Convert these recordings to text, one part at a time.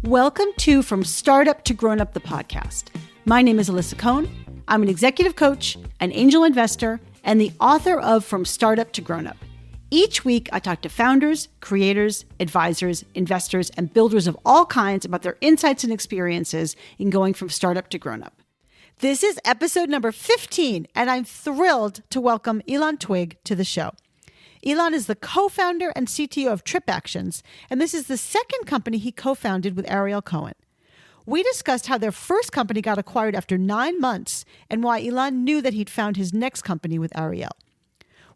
Welcome to From Startup to Grown Up, the podcast. My name is Alisa Cohn. I'm an executive coach, an angel investor, and the author of From Startup to Grown Up. Each week, I talk to founders, creators, advisors, investors, and builders of all kinds about their insights and experiences in going from startup to grown up. This is episode number 15, and I'm thrilled to welcome Ilan Twig to the show. Ilan is the co-founder and CTO of TripActions, and this is the second company he co-founded with Cohn. We discussed how their first company got acquired after 9 months and why Ilan knew that he'd found his next company with Ariel.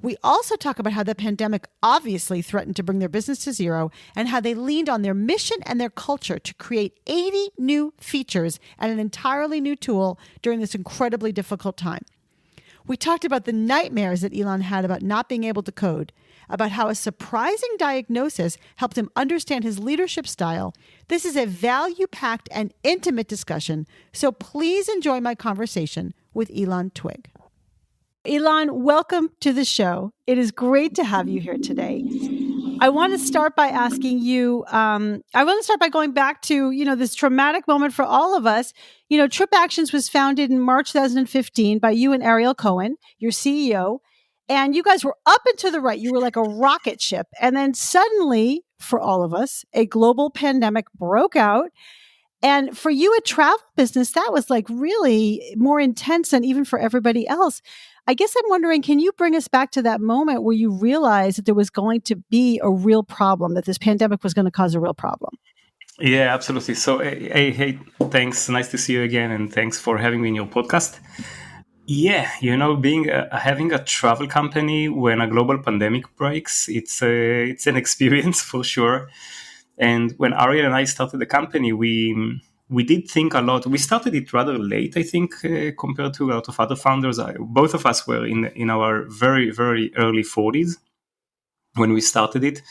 We also talk about how the pandemic obviously threatened to bring their business to zero and how they leaned on their mission and their culture to create 80 new features and an entirely new tool during this incredibly difficult time. We talked about the nightmares that Ilan had about not being able to code, about how a surprising diagnosis helped him understand his leadership style. This is a value-packed and intimate discussion, so please enjoy my conversation with Ilan Twig. Ilan, welcome to the show. It is great to have you here today. I want to start by asking you, going back to, this traumatic moment for all of us. TripActions was founded in March 2015 by you and Cohn, your CEO, and you guys were up and to the right. You were like a rocket ship. And then suddenly, for all of us, a global pandemic broke out. And for you, a travel business, that was like really more intense than even for everybody else. I guess I'm wondering, can you bring us back to that moment where you realized that there was going to be a real problem, that this pandemic was going to cause a real problem? Yeah, absolutely. So, hey, thanks. Nice to see you again. And thanks for having me in your podcast. Yeah, having a travel company when a global pandemic breaks, it's an experience for sure. And when Ariel and I started the company, we did think a lot. We started it rather late, I think, compared to a lot of other founders. Both of us were in our very, very early 40s when we started it.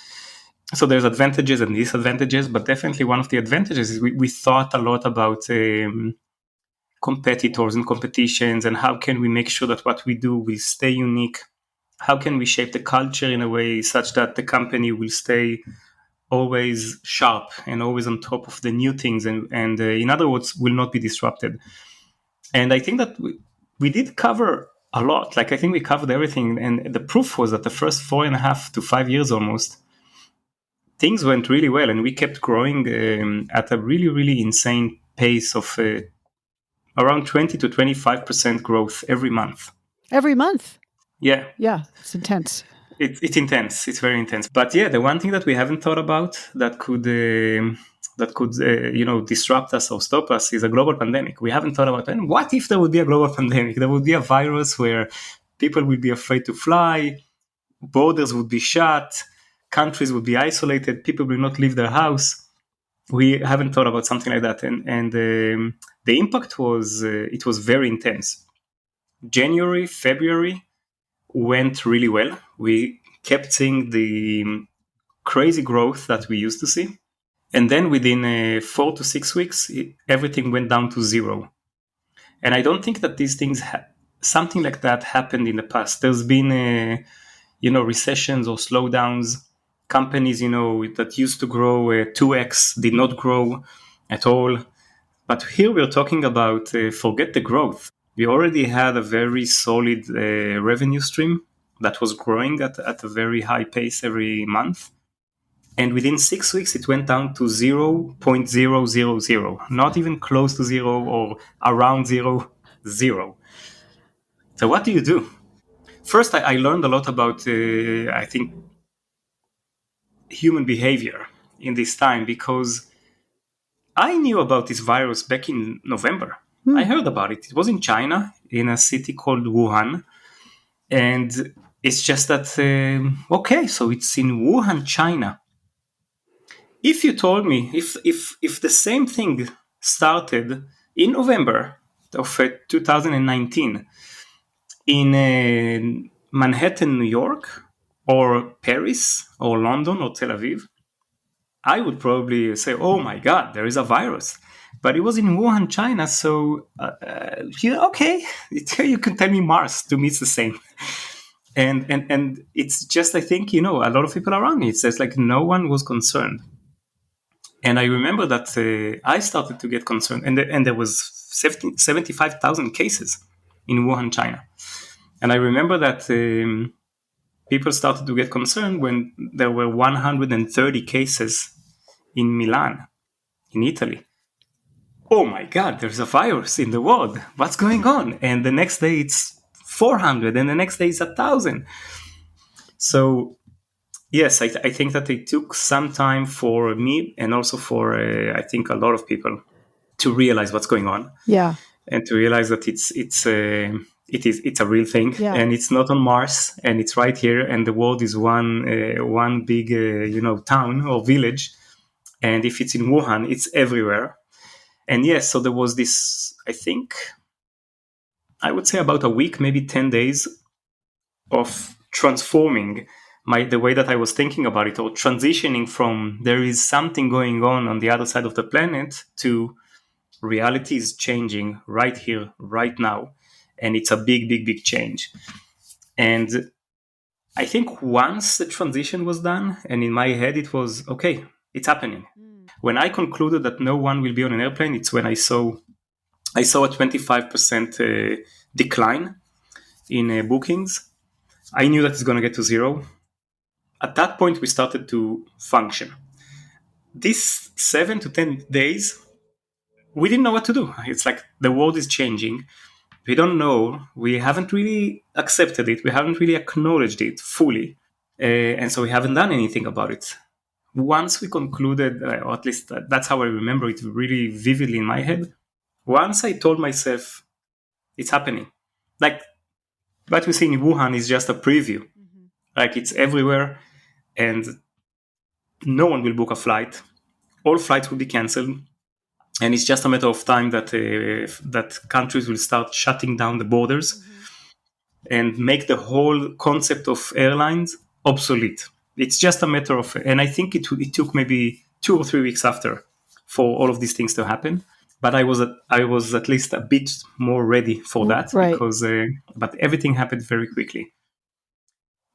So there's advantages and disadvantages, but definitely one of the advantages is we thought a lot about competitors and competitions and how can we make sure that what we do will stay unique. How can we shape the culture in a way such that the company will stay always sharp and always on top of the new things and in other words, will not be disrupted. And I think that we did cover a lot. Like, I think we covered everything. And the proof was that the first 4.5 to 5 years almost, things went really well. And we kept growing at a really, really insane pace of around 20 to 25% growth every month. Every month? Yeah. Yeah, it's intense. It's intense. It's very intense. But yeah, the one thing that we haven't thought about that could disrupt us or stop us is a global pandemic. We haven't thought about, and what if there would be a global pandemic? There would be a virus where people would be afraid to fly, borders would be shut, countries would be isolated, people will not leave their house. We haven't thought about something like that, and the impact was it was very intense. January, February went really well. We kept seeing the crazy growth that we used to see. And then within 4 to 6 weeks, everything went down to zero. And I don't think that these things, something like that happened in the past. There's been, recessions or slowdowns. Companies, that used to grow 2x did not grow at all. But here we're talking about forget the growth. We already had a very solid revenue stream that was growing at a very high pace every month. And within 6 weeks, it went down to 0.000, not even close to zero or around 0. So what do you do? First, I learned a lot about, I think, human behavior in this time, because I knew about this virus back in November. I heard about it. It was in China, in a city called Wuhan. And it's just that, so it's in Wuhan, China. If you told me, if the same thing started in November of 2019 in Manhattan, New York, or Paris, or London, or Tel Aviv, I would probably say, oh my God, there is a virus. But it was in Wuhan, China, so, okay, you can tell me Mars, to me it's the same. And it's just, I think, a lot of people around me, it says like no one was concerned. And I remember that I started to get concerned, and there was 75,000 cases in Wuhan, China. And I remember that people started to get concerned when there were 130 cases in Milan, in Italy. Oh my God, there's a virus in the world. What's going on? And the next day it's 400, and the next day it's 1,000. So yes, I think that it took some time for me and also for I think a lot of people to realize what's going on. Yeah. And to realize that it's a real thing, Yeah. and it's not on Mars, and it's right here, and the world is one big town or village, and if it's in Wuhan, it's everywhere. And yes, so there was this, I think, I would say about a week, maybe 10 days of transforming the way that I was thinking about it, or transitioning from there is something going on the other side of the planet to reality is changing right here, right now. And it's a big, big, big change. And I think once the transition was done, and in my head it was, okay, it's happening. When I concluded that no one will be on an airplane, it's when I saw a 25% decline in bookings. I knew that it's going to get to zero. At that point, we started to function. These 7 to 10 days, we didn't know what to do. It's like the world is changing. We don't know. We haven't really accepted it. We haven't really acknowledged it fully. And so we haven't done anything about it. Once we concluded, or at least that's how I remember it really vividly in my head. Once I told myself, it's happening. Like what we see in Wuhan is just a preview. Mm-hmm. Like it's everywhere, and no one will book a flight. All flights will be canceled. And it's just a matter of time that countries will start shutting down the borders, mm-hmm. and make the whole concept of airlines obsolete. It's just a matter of, and I think it took maybe 2 or 3 weeks after for all of these things to happen. But I was at least a bit more ready for that, right. Because but everything happened very quickly.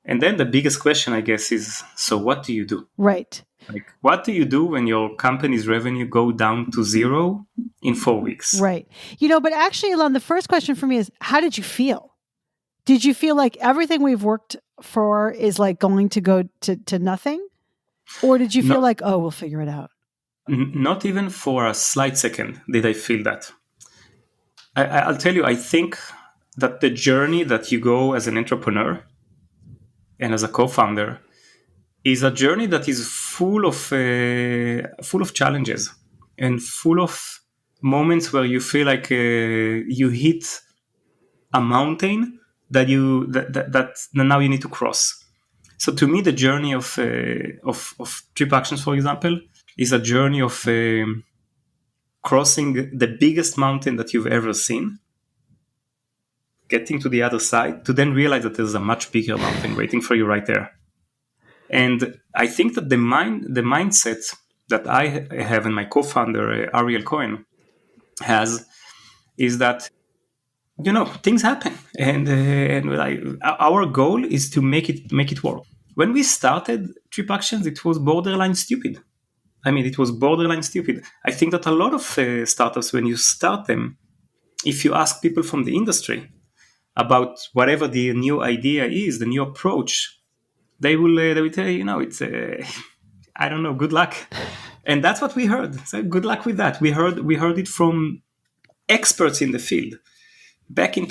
And then the biggest question, I guess, is, so what do you do? Right. Like, what do you do when your company's revenue go down to zero in 4 weeks? Right. But actually, Ilan, the first question for me is, how did you feel? Did you feel like everything we've worked for is like going to go to nothing? Or did you feel like, oh, we'll figure it out? Not even for a slight second did I feel that. I'll tell you, I think that the journey that you go as an entrepreneur and as a co-founder is a journey that is full of challenges and full of moments where you feel like you hit a mountain that now you need to cross. So to me, the journey of TripActions, for example, is a journey of crossing the biggest mountain that you've ever seen, getting to the other side, to then realize that there's a much bigger mountain waiting for you right there. And I think that the mindset that I have and my co-founder, Ariel Cohn, has, is that, things happen. And our goal is to make it work. When we started TripActions, it was borderline stupid. It was borderline stupid. I think that a lot of startups, when you start them, if you ask people from the industry about whatever the new idea is, the new approach, they will tell you, it's I don't know, good luck. And that's what we heard. So good luck with that. We heard it from experts in the field back in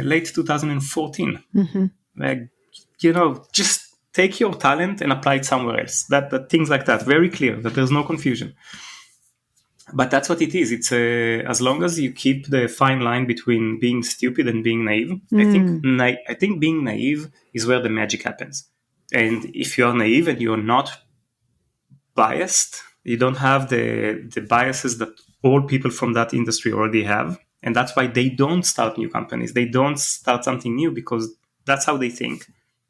late 2014. Mm-hmm. Just take your talent and apply it somewhere else. That things like that, very clear, that there's no confusion. But that's what it is. It's as long as you keep the fine line between being stupid and being naive. I think being naive is where the magic happens. And if you are naive and you're not biased, you don't have the biases that all people from that industry already have. And that's why they don't start new companies. They don't start something new, because that's how they think.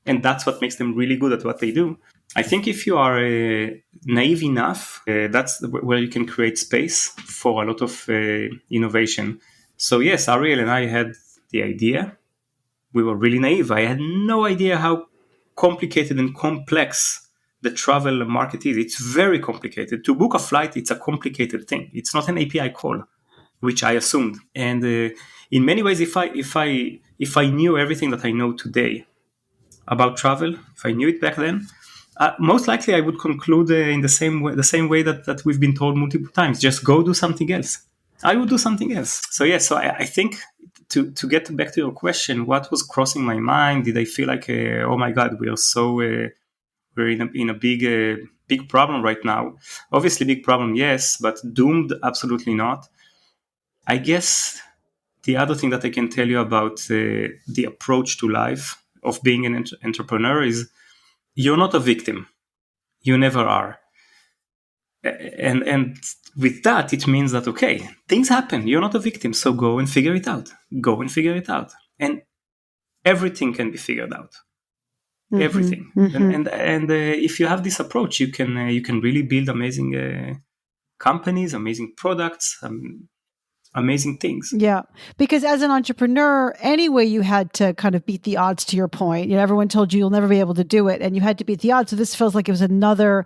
And that's what makes them really good at what they do. I think if you are naive enough, that's where you can create space for a lot of innovation. So yes, Ariel and I had the idea. We were really naive. I had no idea how complicated and complex the travel market is. It's very complicated. To book a flight, it's a complicated thing. It's not an API call, which I assumed. And in many ways, if I knew everything that I know today about travel, if I knew it back then, most likely I would conclude in the same way that we've been told multiple times: just go do something else. I would do something else. So yeah, so I think to get back to your question, what was crossing my mind? Did I feel like, oh my God, we are so we're in a big problem right now? Obviously, big problem, yes, but doomed, absolutely not. I guess the other thing that I can tell you about the approach to life of being an entrepreneur is you're not a victim. You never are. And with that, it means that, okay, things happen. You're not a victim. So go and figure it out. Go and figure it out. And everything can be figured out. Mm-hmm, everything. Mm-hmm. And if you have this approach, you can really build amazing companies, amazing products, amazing things. Yeah. Because as an entrepreneur, anyway, you had to kind of beat the odds, to your point. You know, everyone told you you'll never be able to do it, and you had to beat the odds. So this feels like it was another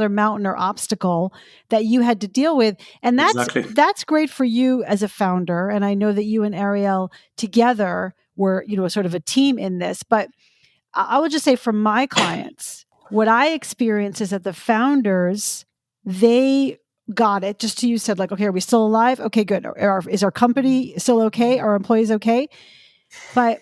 mountain or obstacle that you had to deal with. And that's great for you as a founder. And I know that you and Ariel together were, you know, sort of a team in this. But I will just say, from my clients, what I experience is that the founders, they got it. Just to you said, like, okay, are we still alive? Okay, good. Is our company still okay? Are our employees okay? But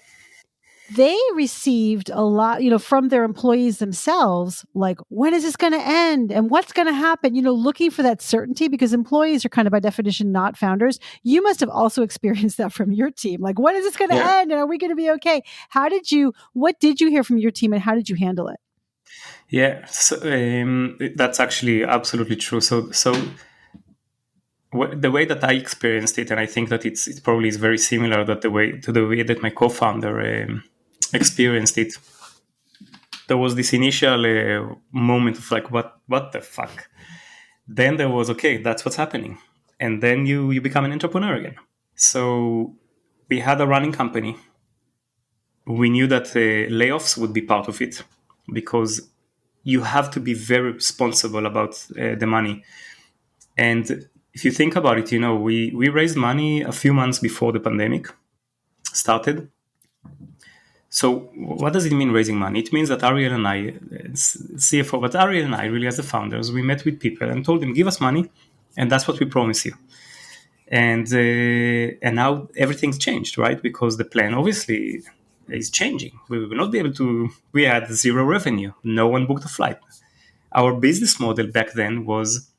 they received a lot, you know, from their employees themselves, like, when is this going to end? And what's going to happen? You know, looking for that certainty, because employees are kind of by definition not founders. You must have also experienced that from your team. Like, when is this going to end? And are we going to be okay? What did you hear from your team, and how did you handle it? Yeah, so, that's actually absolutely true. So the way that I experienced it, and I think that it probably is very similar to the way that my co-founder experienced it. There was this initial moment of like, what the fuck? Then there was, okay, that's what's happening, and then you become an entrepreneur again. So we had a running company. We knew that layoffs would be part of it, because you have to be very responsible about the money. And if you think about it, you know, we raised money a few months before the pandemic started. So what does it mean, raising money? It means that Ariel and I, CFO, but Ariel and I, really as the founders, we met with people and told them, give us money, and that's what we promise you. And now everything's changed, right? Because the plan obviously is changing. We will not be able to. We had zero revenue. No one booked a flight. Our business model back then was,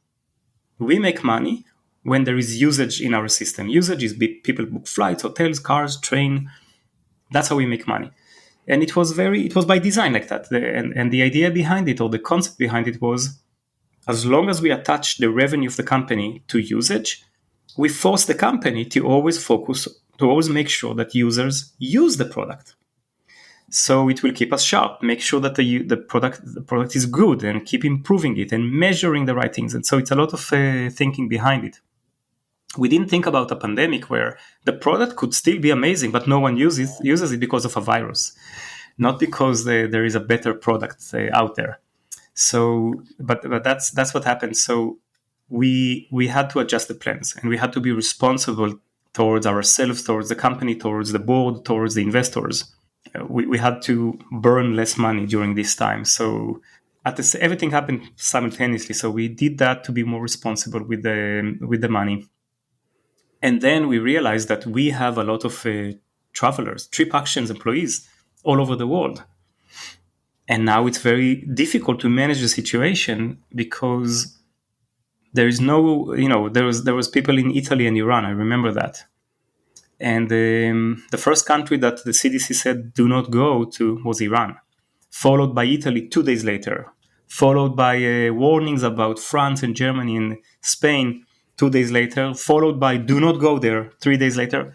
we make money when there is usage in our system. Usage is people book flights, hotels, cars, train. That's how we make money. And it was by design like that. And the idea behind it, or the concept behind it, was, as long as we attach the revenue of the company to usage, we force the company to always make sure that users use the product. So it will keep us sharp, make sure that the product is good, and keep improving it and measuring the right things. And so it's a lot of thinking behind it. We didn't think about a pandemic where the product could still be amazing, but no one uses it because of a virus, not because there is a better product out there. So, but that's what happened. So we had to adjust the plans, and we had to be responsible towards ourselves, towards the company, towards the board, towards the investors. We had to burn less money during this time. So everything happened simultaneously. So we did that to be more responsible with the money. And then we realized that we have a lot of travelers, TripActions employees all over the world. And now it's very difficult to manage the situation, because there is no, there was people in Italy and Iran. I remember that. And the first country that the CDC said do not go to was Iran, followed by Italy 2 days later, followed by warnings about France and Germany and Spain 2 days later, followed by do not go there 3 days later.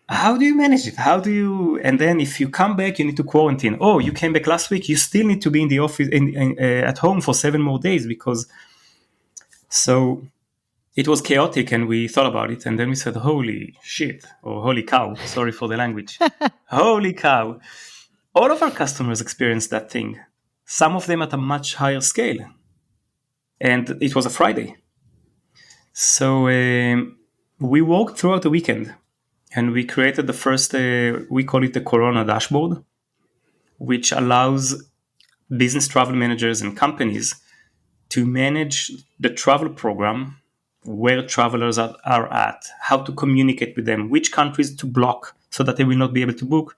How do you manage it? And then if you come back, you need to quarantine. Oh, you came back last week, you still need to be in the office, at home for 7 more days, because so it was chaotic. And we thought about it, and then we said, holy shit, or holy cow, sorry for the language. Holy cow. All of our customers experienced that thing. some of them at a much higher scale. And it was a Friday. So we worked throughout the weekend, and we created the first, we call it the Corona dashboard, which allows business travel managers and companies to manage the travel program, where travelers are at, how to communicate with them, which countries to block so that they will not be able to book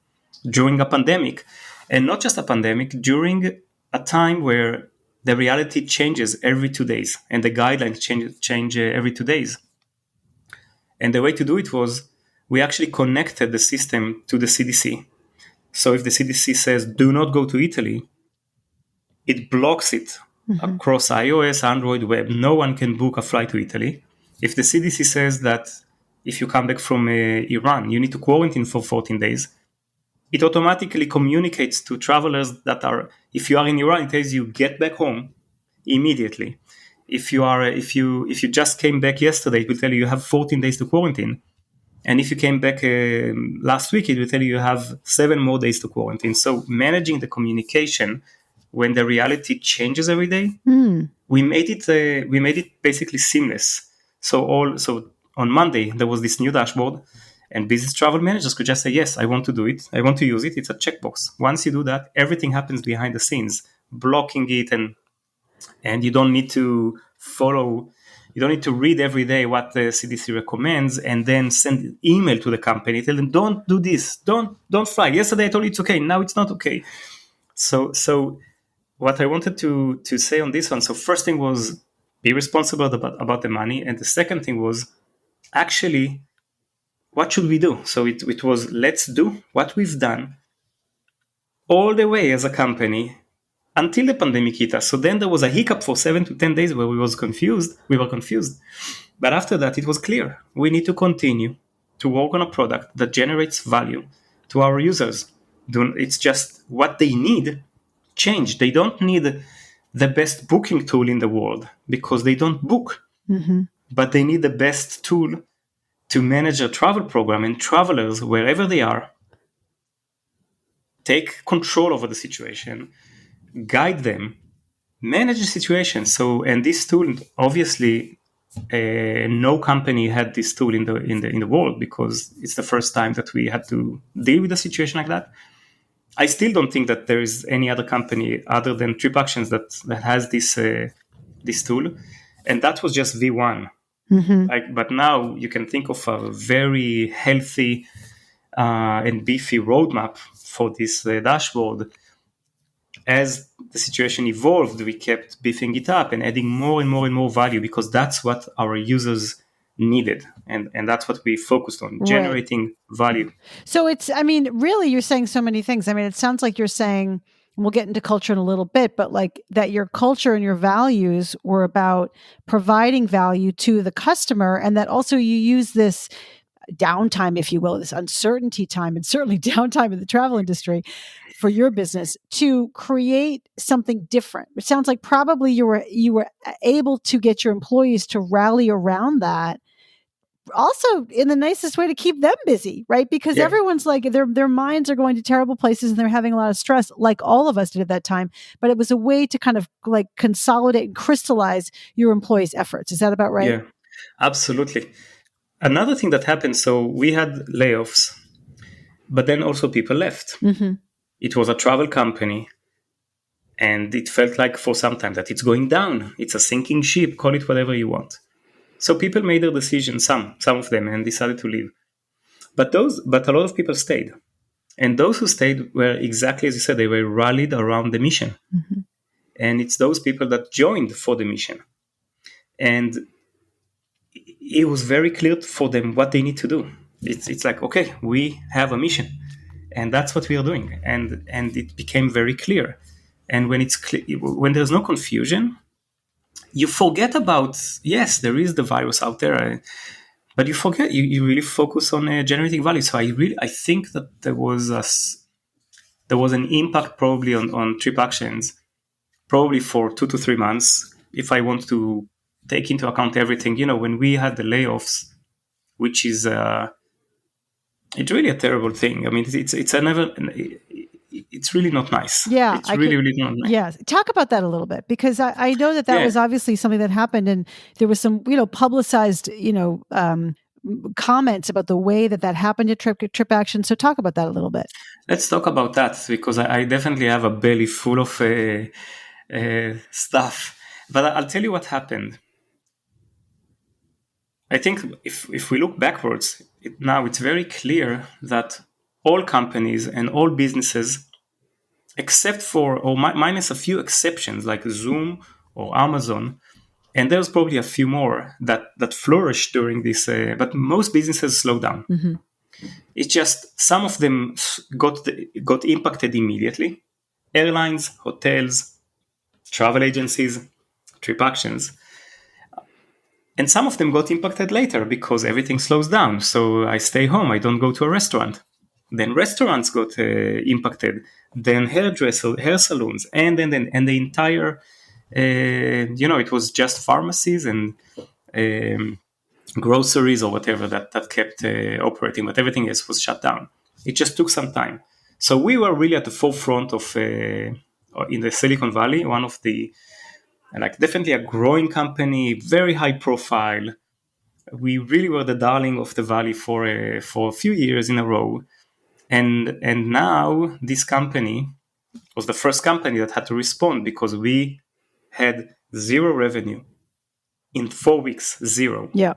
during a pandemic. And not just a pandemic, during a time where the reality changes every 2 days and the guidelines change every 2 days. And the way to do it was we actually connected the system to the CDC. So if the CDC says do not go to Italy, it blocks it across iOS, Android, web. No one can book a flight to Italy. If the CDC says that if you come back from Iran, you need to quarantine for 14 days, it automatically communicates to travelers that are, if you are in Iran, it tells you get back home immediately. If you just came back yesterday, it will tell you have 14 days to quarantine. And if you came back last week, it will tell you have 7 more days to quarantine. So managing the communication when the reality changes every day, we made it basically seamless. So on Monday there was this new dashboard, and business travel managers could just say, yes, I want to do it, I want to use it. It's a checkbox. Once you do that, everything happens behind the scenes, blocking it, and you don't need to follow. You don't need to read every day what the CDC recommends and then send an email to the company, tell them don't do this, don't fly. Yesterday I told you it's okay, now it's not okay. So what I wanted to say on this one, so first thing was be responsible about the money, and the second thing was actually what should we do. So it was let's do what we've done all the way as a company until the pandemic hit us. So then there was a hiccup for 7 to 10 days where we were confused. But after that, it was clear. We need to continue to work on a product that generates value to our users. It's just what they need change. They don't need the best booking tool in the world because they don't book. But they need the best tool to manage a travel program, and travelers, wherever they are, take control over the situation, guide them, manage the situation. So, and this tool, obviously, no company had this tool in the world because it's the first time that we had to deal with a situation like that. I still don't think that there is any other company other than TripActions that has this tool, and that was just V1. But now you can think of a very healthy and beefy roadmap for this dashboard. As the situation evolved, we kept beefing it up and adding more and more and more value because that's what our users needed. And that's what we focused on, generating value. So really, you're saying so many things. I mean, it sounds like you're saying, we'll get into culture in a little bit, but like that your culture and your values were about providing value to the customer, and that also you use this downtime, if you will, this uncertainty time, and certainly downtime in the travel industry for your business to create something different. It sounds like probably you were able to get your employees to rally around that. Also, in the nicest way to keep them busy, right? Because everyone's like their minds are going to terrible places and they're having a lot of stress, like all of us did at that time. But it was a way to kind of like consolidate and crystallize your employees' efforts. Is that about right? Yeah, absolutely. Another thing that happened, so we had layoffs, but then also people left. It was a travel company, and it felt like for some time that it's going down. It's a sinking ship, call it whatever you want. So people made their decision, some of them, and decided to leave. But a lot of people stayed. And those who stayed were exactly as you said, they were rallied around the mission. And it's those people that joined for the mission. And it was very clear for them what they need to do. It's like, okay, we have a mission, and that's what we are doing. And it became very clear. And when when there's no confusion, you forget about, yes, there is the virus out there, but you forget, you really focus on generating value. So I think that there was an impact probably on TripActions, probably for 2 to 3 months. If I want to take into account everything, when we had the layoffs, which is it's really a terrible thing. I mean, it's a never. it's really not nice. Yeah, It's really not nice. Yes. Talk about that a little bit, because I know that Yeah. was obviously something that happened, and there was some, publicized, comments about the way that happened at TripActions. So talk about that a little bit. Let's talk about that, because I definitely have a belly full of stuff. But I'll tell you what happened. I think if we look backwards, now it's very clear that all companies and all businesses, except for, or minus a few exceptions like Zoom or Amazon, and there's probably a few more that flourished during this, but most businesses slowed down. Mm-hmm. It's just some of them got impacted immediately. Airlines, hotels, travel agencies, TripActions. And some of them got impacted later because everything slows down. So I stay home, I don't go to a restaurant. Then restaurants got impacted. Then hair salons, and the entire, it was just pharmacies and groceries or whatever that kept operating, but everything else was shut down. It just took some time. So we were really at the forefront of, in the Silicon Valley, one of the, like, definitely a growing company, very high profile. We really were the darling of the valley for a few years in a row, and now this company was the first company that had to respond, because we had zero revenue in 4 weeks. Zero. Yeah.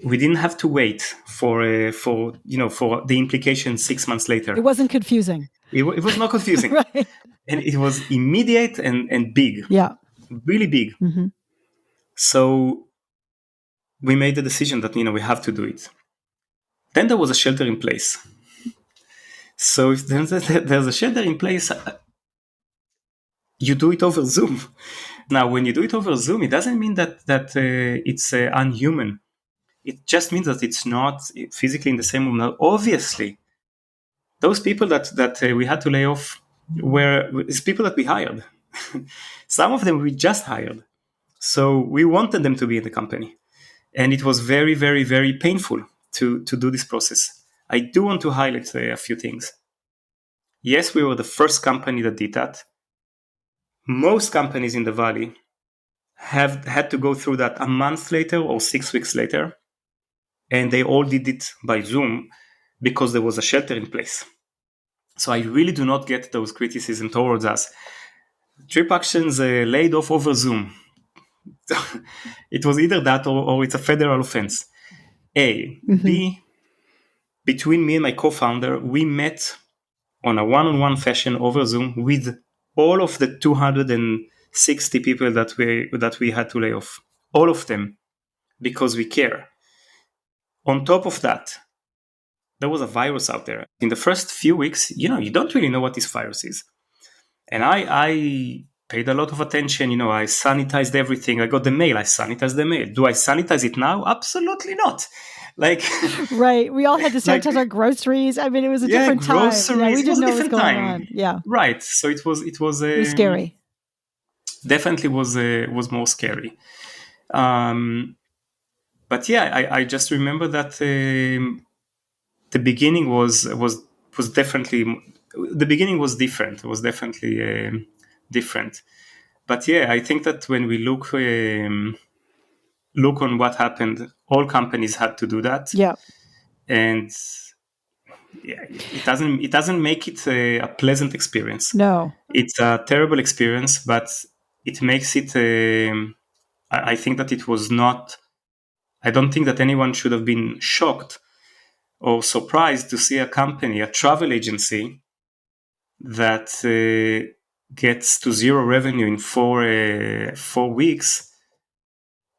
We didn't have to wait for the implication 6 months later. It wasn't confusing. It was not confusing. Right. And it was immediate and big. Yeah. Really big. Mm-hmm. So we made the decision that, we have to do it. Then there was a shelter in place. So if there's a shelter in place, you do it over Zoom. Now, when you do it over Zoom, it doesn't mean that it's unhuman. It just means that it's not physically in the same room. Now, obviously, those people that we had to lay off were people that we hired. Some of them we just hired. So we wanted them to be in the company. And it was very, very, very painful to do this process. I do want to highlight a few things. Yes, we were the first company that did that. Most companies in the Valley have had to go through that a month later or 6 weeks later. And they all did it by Zoom because there was a shelter in place. So I really do not get those criticisms towards us. TripActions laid off over Zoom. It was either that or it's a federal offense. A. Mm-hmm. B. Between me and my co-founder, we met on a one-on-one fashion over Zoom with all of the 260 people that we had to lay off. All of them, because we care. On top of that, there was a virus out there. In the first few weeks, you don't really know what this virus is. And I paid a lot of attention. I sanitized everything. I got the mail. I sanitized the mail. Do I sanitize it now? Absolutely not. Right. We all had to sanitize our groceries. I mean, it was a different time. Groceries. Yeah, we didn't know what was going time. on. Yeah. Right. So it was scary. Definitely was more scary. But yeah, I just remember that the beginning was definitely, the beginning was different. It was definitely different. But yeah, I think that when we look on what happened, all companies had to do that. Yeah. And yeah, it doesn't make it a pleasant experience. No. It's a terrible experience, but it makes it, I think that it was not, I don't think that anyone should have been shocked or surprised to see a company, a travel agency, that gets to zero revenue in 4 weeks,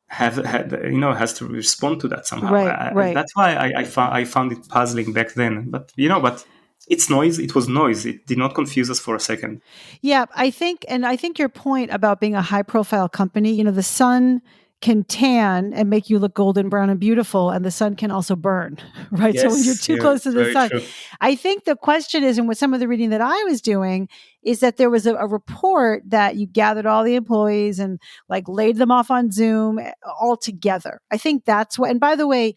has to respond to that somehow. Right. That's why I found it puzzling back then. But it's noise. It was noise. It did not confuse us for a second. Yeah, I think your point about being a high-profile company, the sun can tan and make you look golden brown and beautiful, and the sun can also burn, right? Yes, so when you're too close to the sun, true. I think the question is, and with some of the reading that I was doing, is that there was a report that you gathered all the employees and laid them off on Zoom all together. I think that's what. And by the way,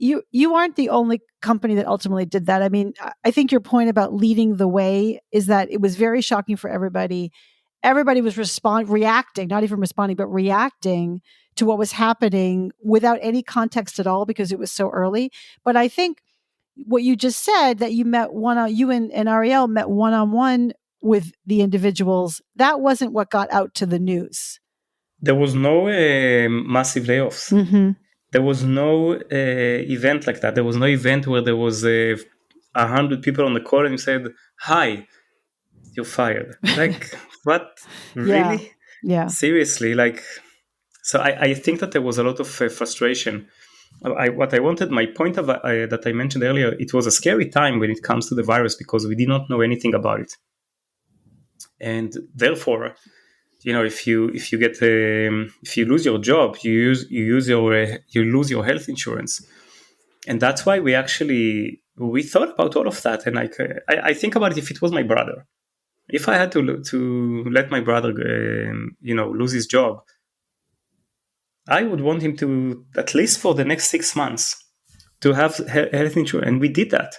you aren't the only company that ultimately did that. I mean, I think your point about leading the way is that it was very shocking for everybody. Everybody was reacting, not even responding, but reacting to what was happening without any context at all because it was so early. But I think what you just said, that you and Ariel met one on one with the individuals, that wasn't what got out to the news. There was no massive layoffs. Mm-hmm. There was no event like that. There was no event where there was 100 people on the call and you said, "Hi, you're fired." Like, what? Really? Yeah. Seriously? Like, so I think that there was a lot of frustration. What I wanted, my point of that I mentioned earlier, it was a scary time when it comes to the virus because we did not know anything about it, and therefore, if you get if you lose your job, you lose your health insurance, and that's why we thought about all of that. And I think about it. If it was my brother, if I had to let my brother lose his job, I would want him to, at least for the next 6 months, to have health insurance. And we did that.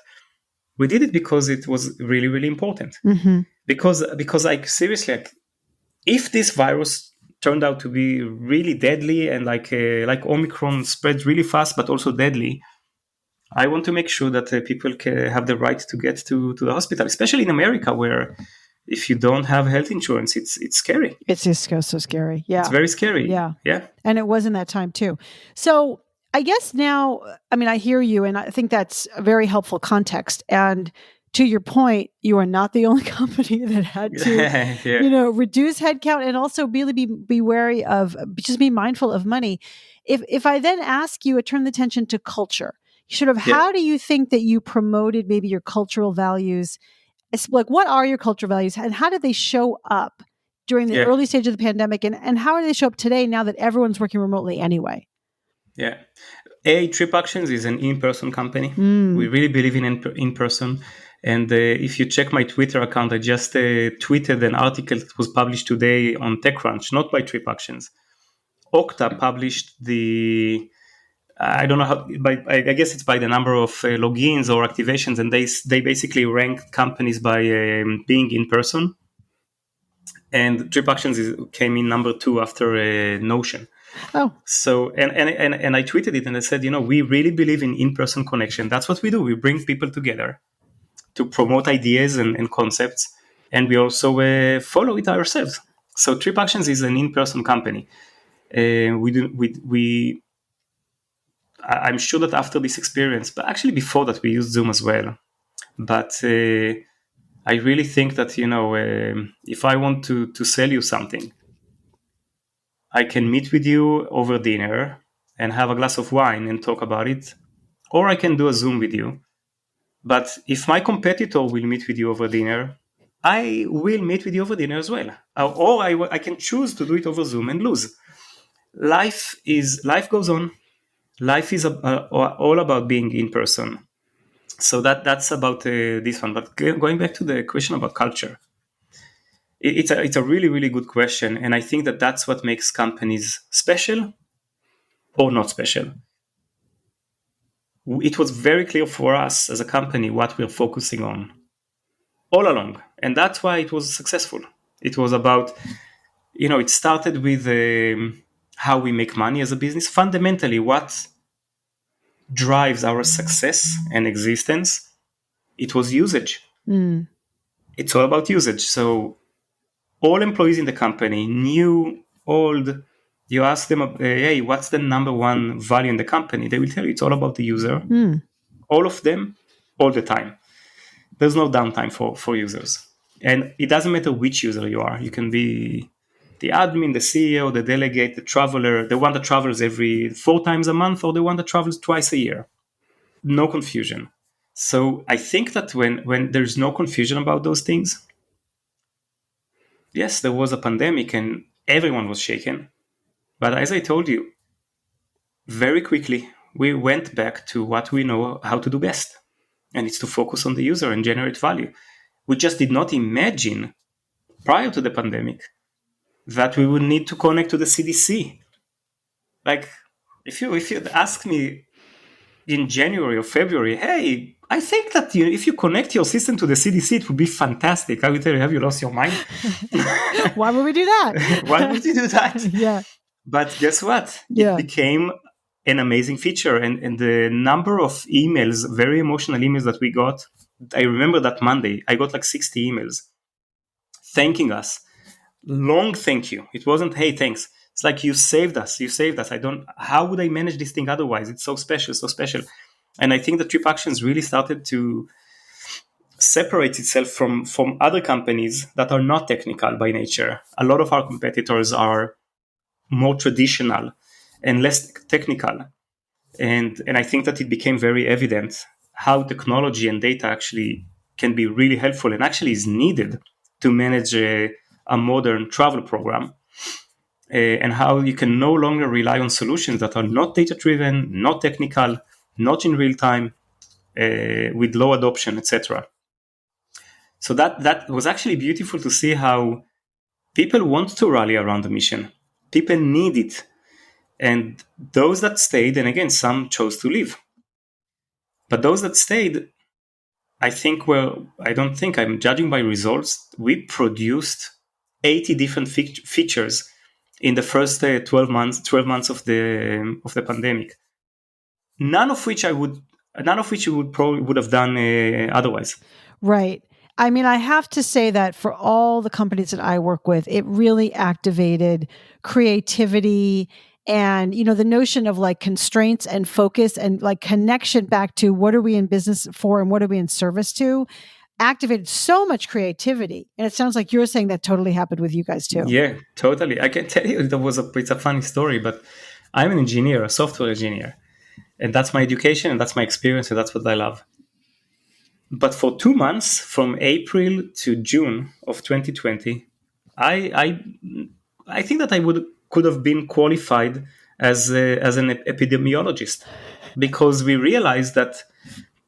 We did it because it was really, really important. Mm-hmm. Because like, seriously, like, if this virus turned out to be really deadly and like Omicron spreads really fast but also deadly, I want to make sure that people can have the right to get to the hospital, especially in America, where if you don't have health insurance, it's scary. It's just so scary. Yeah. It's very scary. Yeah. Yeah. And it was in that time too. So I guess now, I mean, I hear you and I think that's a very helpful context. And to your point, you are not the only company that had to, yeah. reduce headcount and also really be wary of, just be mindful of money. If I then ask you, turn the attention to culture, how do you think that you promoted maybe your cultural values? It's like, what are your cultural values and how did they show up during the early stage of the pandemic? And how do they show up today now that everyone's working remotely anyway? Yeah. TripActions is an in-person company. We really believe in in-person. And if you check my Twitter account, I just tweeted an article that was published today on TechCrunch, not by TripActions. Okta published I don't know how, I guess it's by the number of logins or activations, and they basically ranked companies by being in person. And TripActions came in number 2 after Notion. Oh, so and I tweeted it and I said, we really believe in in-person connection. That's what we do. We bring people together to promote ideas and concepts, and we also follow it ourselves. So TripActions is an in-person company. I'm sure that after this experience, but actually before that, we used Zoom as well. But I really think that if I want to sell you something, I can meet with you over dinner and have a glass of wine and talk about it, or I can do a Zoom with you. But if my competitor will meet with you over dinner, I will meet with you over dinner as well. Or I can choose to do it over Zoom and lose. Life goes on. Life is all about being in person. So that's about this one. But going back to the question about culture, it's a really, really good question. And I think that that's what makes companies special or not special. It was very clear for us as a company what we're focusing on all along. And that's why it was successful. It was about, it started with how we make money as a business. Fundamentally, what drives our success and existence, it was usage. It's all about usage. So all employees in the company, new, old, you ask them, hey, what's the number one value in the company? They will tell you it's all about the user. All of them, all the time. There's no downtime for users. And it doesn't matter which user you are. You can be the admin, the CEO, the delegate, the traveler, the one that travels every 4 times a month, or the one that travels twice a year. No confusion. So I think that when there's no confusion about those things, yes, there was a pandemic and everyone was shaken. But as I told you, very quickly, we went back to what we know how to do best. And it's to focus on the user and generate value. We just did not imagine prior to the pandemic that we would need to connect to the CDC. Like, if you ask me in January or February, hey, I think that if you connect your system to the CDC, it would be fantastic. I will tell you, have you lost your mind? Why would we do that? Why would you do that? Yeah. But guess what? Yeah. It became an amazing feature. And the number of emails, very emotional emails that we got, I remember that Monday, I got like 60 emails thanking us. Long thank you. It wasn't, hey, thanks. It's like, you saved us. You saved us. How would I manage this thing otherwise? It's so special, so special. And I think that TripActions really started to separate itself from other companies that are not technical by nature. A lot of our competitors are more traditional and less technical. And I think that it became very evident how technology and data actually can be really helpful and actually is needed to manage a modern travel program, and how you can no longer rely on solutions that are not data driven, not technical, not in real time, with low adoption, etc. So that was actually beautiful to see how people want to rally around the mission. People need it. And those that stayed, and again, some chose to leave. But those that stayed, I think, I don't think, I'm judging by results. We produced 80 different features in the first 12 months of the pandemic. None of which you would have done otherwise. Right. I mean, I have to say that for all the companies that I work with, it really activated creativity and, the notion of like constraints and focus and like connection back to what are we in business for and what are we in service to, activated so much creativity. And it sounds like you're saying that totally happened with you guys too. Yeah, totally. I can tell you it's a funny story, but I'm an engineer, a software engineer, and that's my education and that's my experience and that's what I love. But for 2 months, from April to June of 2020, I think that I could have been qualified as an epidemiologist, because we realized that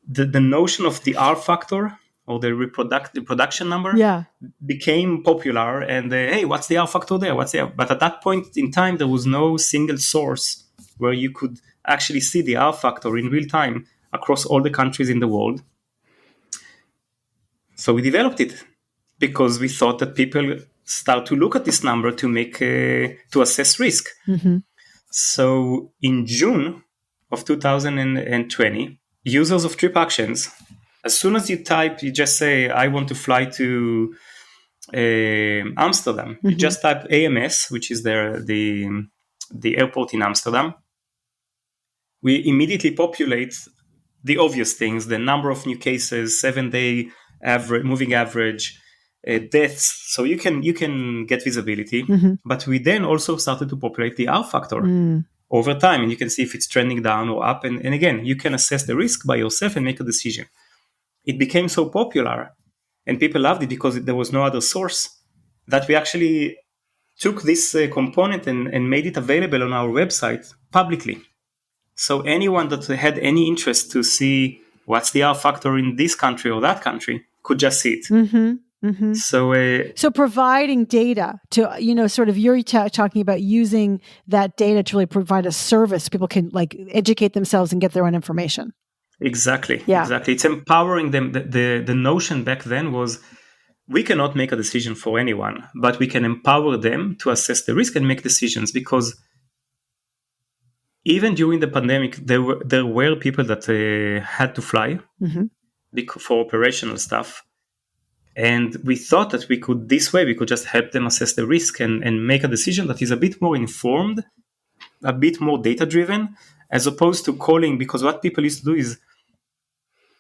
the notion of the R factor, or the reproduction number, became popular. And hey, what's the R factor there? But at that point in time, there was no single source where you could actually see the R factor in real time across all the countries in the world. So we developed it because we thought that people start to look at this number to assess risk. Mm-hmm. So in June of 2020, users of TripActions, as soon as you just say, I want to fly to Amsterdam. Mm-hmm. You just type AMS, which is the airport in Amsterdam. We immediately populate the obvious things: the number of new cases, 7-day average, moving average, deaths. So you can get visibility. Mm-hmm. But we then also started to populate the R factor over time, and you can see if it's trending down or up. And again, you can assess the risk by yourself and make a decision. It became so popular, and people loved it because there was no other source, that we actually took this component and made it available on our website publicly. So anyone that had any interest to see what's the R factor in this country or that country could just see it. Mm-hmm. Mm-hmm. So providing data to, sort of you're talking about using that data to really provide a service. People can like educate themselves and get their own information. Exactly. Yeah. Exactly. It's empowering them. The notion back then was, we cannot make a decision for anyone, but we can empower them to assess the risk and make decisions. Because even during the pandemic, there were people that had to fly for operational stuff. And we thought that we could just help them assess the risk and make a decision that is a bit more informed, a bit more data-driven, as opposed to calling. Because what people used to do is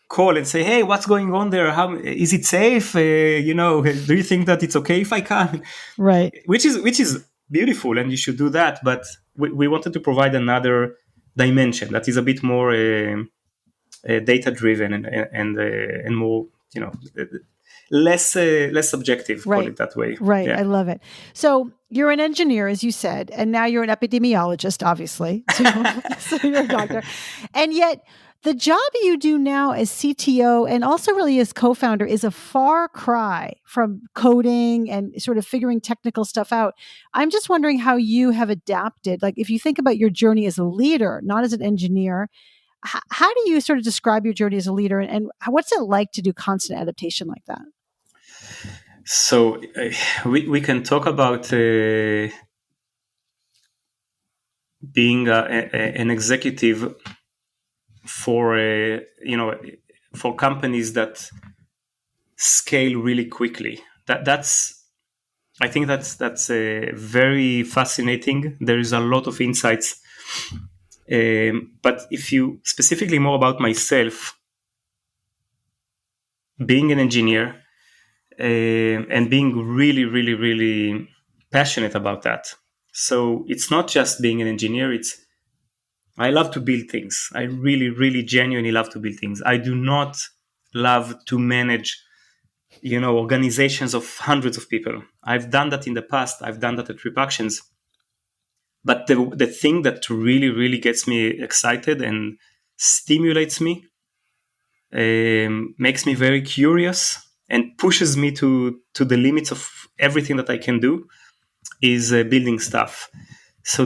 call and say, hey, what's going on there? How is it safe? Do you think that it's okay if I can? Right. Which is beautiful, and you should do that. But we wanted to provide another dimension that is a bit more data-driven and more, less subjective, right. Call it that way. Right. Yeah. I love it. So you're an engineer, as you said, and now you're an epidemiologist, obviously. So you're a doctor. And yet the job you do now as CTO and also really as co-founder is a far cry from coding and sort of figuring technical stuff out. I'm just wondering how you have adapted. Like if you think about your journey as a leader, not as an engineer, how do you sort of describe your journey as a leader, and what's it like to do constant adaptation like that? So we can talk about being an executive for for companies that scale really quickly. I think that's very fascinating. There is a lot of insights. But if you specifically more about myself, being an engineer and being really, really, really passionate about that. So it's not just being an engineer. I love to build things. I really, really genuinely love to build things. I do not love to manage, organizations of hundreds of people. I've done that in the past. I've done that at TripActions. But the thing that really, really gets me excited and stimulates me, makes me very curious and pushes me to the limits of everything that I can do is building stuff. So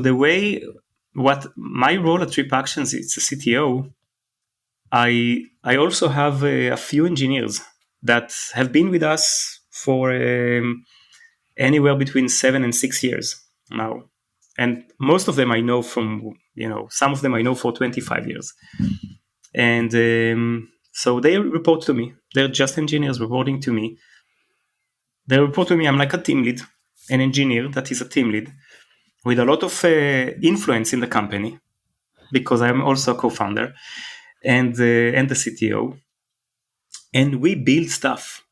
what my role at TripActions, it's a CTO. I also have a few engineers that have been with us for anywhere between 7 and 6 years now. And most of them I know from, some of them I know for 25 years. And so they report to me. They're just engineers reporting to me. They report to me. I'm like a team lead, an engineer that is a team lead with a lot of influence in the company because I'm also a co-founder and the CTO. And we build stuff.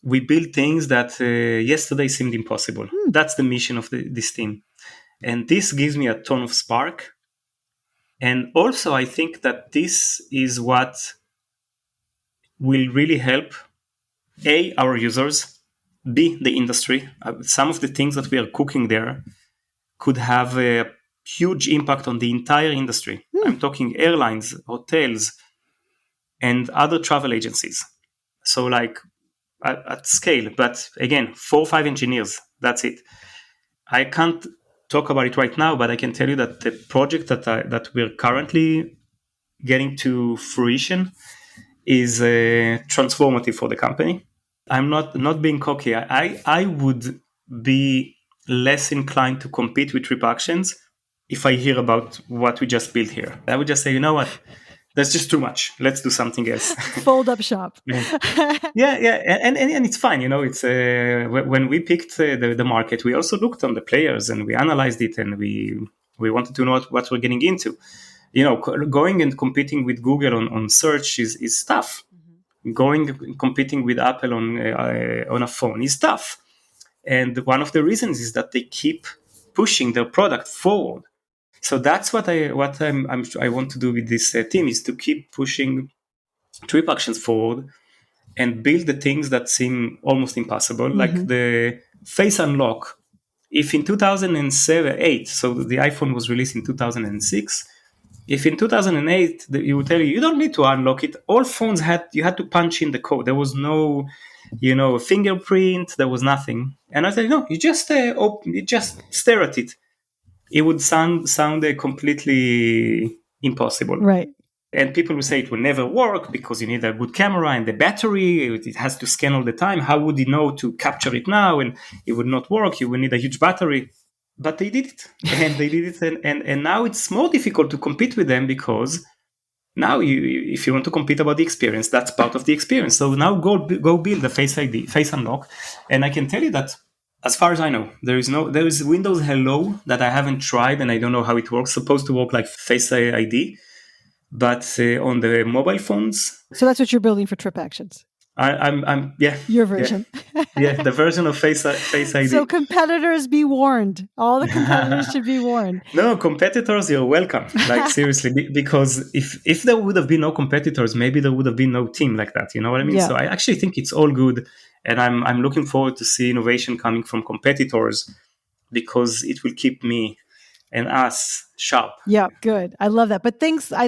We build things that yesterday seemed impossible. That's the mission of this team. And this gives me a ton of spark. And also, I think that this is what will really help our users, B, the industry. Some of the things that we are cooking there could have a huge impact on the entire industry. I'm talking airlines, hotels, and other travel agencies. So like at scale, but again, 4 or 5 engineers, that's it. I can't talk about it right now, but I can tell you that the project that we're currently getting to fruition is transformative for the company. I'm not being cocky. I would be less inclined to compete with TripActions if I hear about what we just built here. I would just say, you know what? That's just too much. Let's do something else. Fold up shop. yeah, and it's fine. It's when we picked the market, we also looked on the players and we analyzed it, and we wanted to know what we're getting into. Going and competing with Google on search is tough. Going and competing with Apple on a phone is tough. And one of the reasons is that they keep pushing their product forward. So that's what I want to do with this team, is to keep pushing TripActions forward and build the things that seem almost impossible, like the face unlock. If in 2008, so the iPhone was released in 2006, if in 2008 you would tell you don't need to unlock it, all phones you had to punch in the code. There was no, fingerprint. There was nothing. And I said, no, you just you just stare at it. It would sound completely impossible, right? And people will say it will never work because you need a good camera and the battery. It has to scan all the time. How would you know to capture it now? And it would not work. You will need a huge battery. But they did it, and they did it, and now it's more difficult to compete with them because now if you want to compete about the experience, that's part of the experience. So now go build the Face ID, Face Unlock, and I can tell you that as far as I know, there is Windows Hello that I haven't tried, and I don't know how it works. It's supposed to work like Face ID, but on the mobile phones. So that's what you're building for TripActions. I'm your version. Yeah, the version of Face ID. So competitors, be warned. All the competitors should be warned. No, competitors, you're welcome. Like seriously, because if there would have been no competitors, maybe there would have been no team like that. You know what I mean? Yeah. So I actually think it's all good, and I'm looking forward to see innovation coming from competitors because it will keep me and us sharp. Yeah, good. I love that. But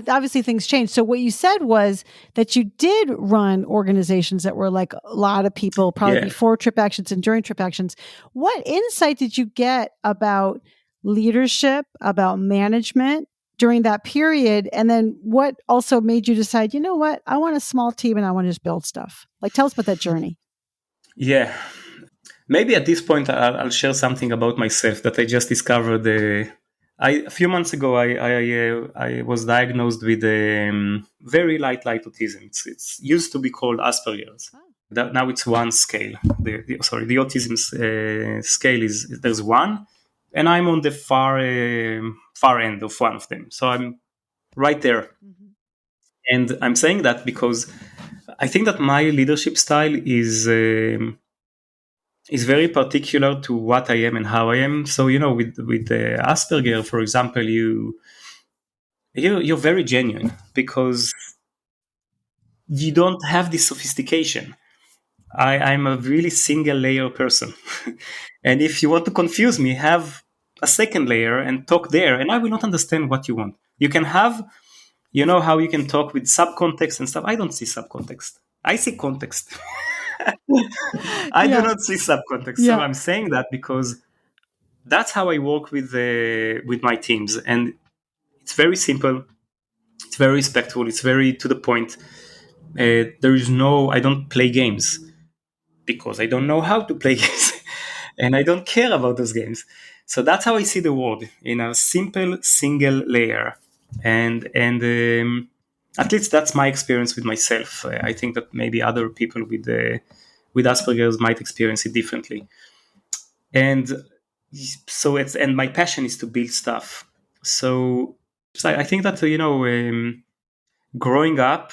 obviously things changed. So what you said was that you did run organizations that were like a lot of people, probably before TripActions and during TripActions. What insight did you get about leadership, about management, during that period? And then what also made you decide, you know what, I want a small team and I want to just build stuff? Like, tell us about that journey. Yeah. Maybe at this point I'll share something about myself that I just discovered. A few months ago, I was diagnosed with very light autism. It's used to be called Asperger's. Now it's one scale. The autism scale is there's one, and I'm on the far end of one of them. So I'm right there, and I'm saying that because I think that my leadership style is very particular to what I am and how I am. So with Asperger, for example, you're very genuine because you don't have this sophistication. I'm a really single layer person. And if you want to confuse me, have a second layer and talk there, and I will not understand what you want. You can have, how you can talk with subcontext and stuff. I don't see subcontext. I see context. I do not see subcontext. So I'm saying that because that's how I work with my teams. And it's very simple. It's very respectful. It's very to the point. I don't play games because I don't know how to play games and I don't care about those games. So that's how I see the world, in a simple single layer. And at least that's my experience with myself. I think that maybe other people with Asperger's might experience it differently. And so and my passion is to build stuff. So I think that growing up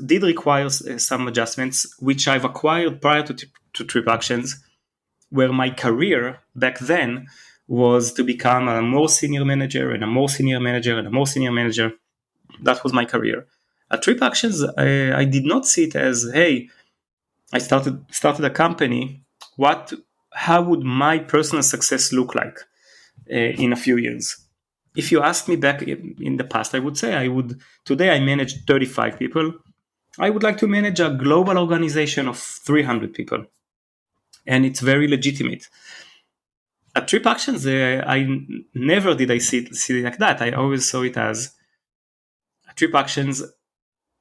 did require some adjustments, which I've acquired prior to TripActions, where my career back then was to become a more senior manager and a more senior manager and a more senior manager. That was my career. At TripActions, I did not see it as, hey, I started a company. How would my personal success look like in a few years? If you asked me back in the past, I would say today I manage 35 people. I would like to manage a global organization of 300 people. And it's very legitimate. At TripActions, never did I see it like that. I always saw it as, at TripActions,